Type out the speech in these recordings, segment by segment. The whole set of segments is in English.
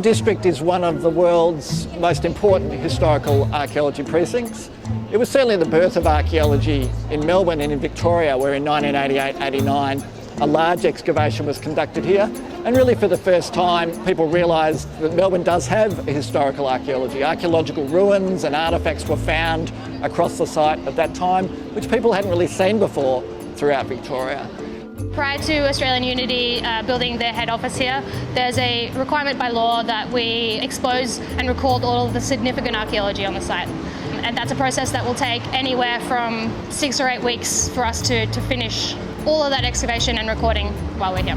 district is one of the world's most important historical archaeology precincts. It was certainly the birth of archaeology in Melbourne and in Victoria, where in 1988-89 a large excavation was conducted here. And really for the first time, people realised that Melbourne does have historical archaeology. Archaeological ruins and artefacts were found across the site at that time, which people hadn't really seen before throughout Victoria. Prior to Australian Unity building their head office here, there's a requirement by law that we expose and record all of the significant archaeology on the site. And that's a process that will take anywhere from 6 or 8 weeks for us to finish all of that excavation and recording while we're here.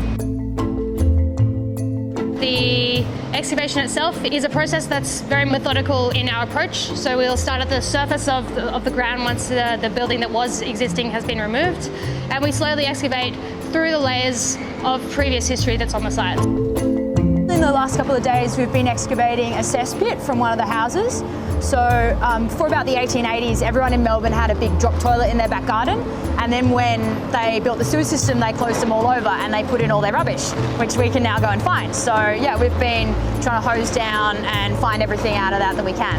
The excavation itself is a process that's very methodical in our approach. So we'll start at the surface of the ground once the building that was existing has been removed, and we slowly excavate through the layers of previous history that's on the site. In the last couple of days, we've been excavating a cesspit from one of the houses. So for about the 1880s, everyone in Melbourne had a big drop toilet in their back garden. And then when they built the sewer system, they closed them all over and they put in all their rubbish, which we can now go and find. So yeah, we've been trying to hose down and find everything out of that we can.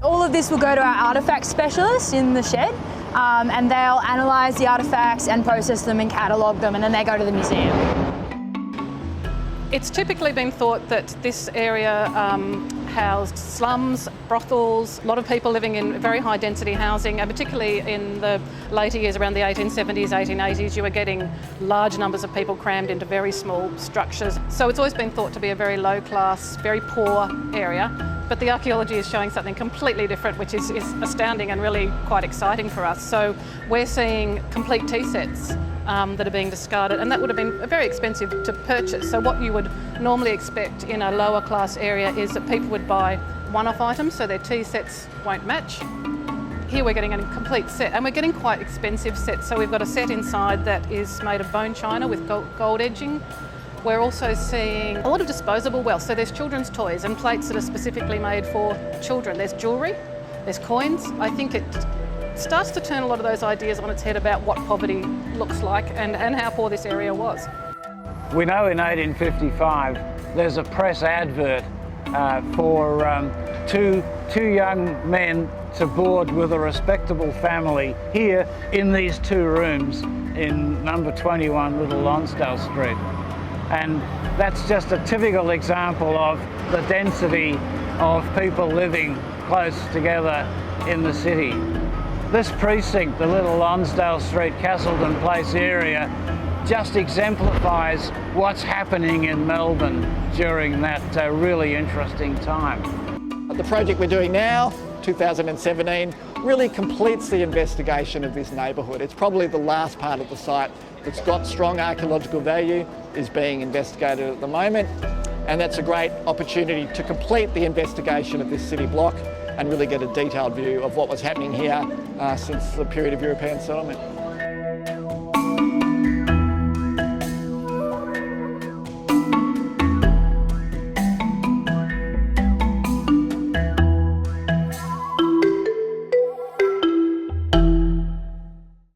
All of this will go to our artefact specialists in the shed, and they'll analyse the artefacts and process them and catalogue them, and then they go to the museum. It's typically been thought that this area housed slums, brothels, a lot of people living in very high density housing, and particularly in the later years around the 1870s, 1880s, you were getting large numbers of people crammed into very small structures. So it's always been thought to be a very low class, very poor area. But the archaeology is showing something completely different, which is astounding and really quite exciting for us. So we're seeing complete tea sets that are being discarded, and that would have been very expensive to purchase. So what you would normally expect in a lower class area is that people would buy one-off items, so their tea sets won't match. Here we're getting a complete set, and we're getting quite expensive sets. So we've got a set inside that is made of bone china with gold edging. We're also seeing a lot of disposable wealth. So there's children's toys and plates that are specifically made for children. There's jewellery, there's coins. I think it starts to turn a lot of those ideas on its head about what poverty looks like and how poor this area was. We know in 1855 there's a press advert for two young men to board with a respectable family here in these 2 rooms in number 21 Little Lonsdale Street. And that's just a typical example of the density of people living close together in the city. This precinct, the Little Lonsdale Street, Castleton Place area, just exemplifies what's happening in Melbourne during that really interesting time. The project we're doing now, 2017, really completes the investigation of this neighbourhood. It's probably the last part of the site that's got strong archaeological value is being investigated at the moment, and that's a great opportunity to complete the investigation of this city block and really get a detailed view of what was happening here since the period of European settlement.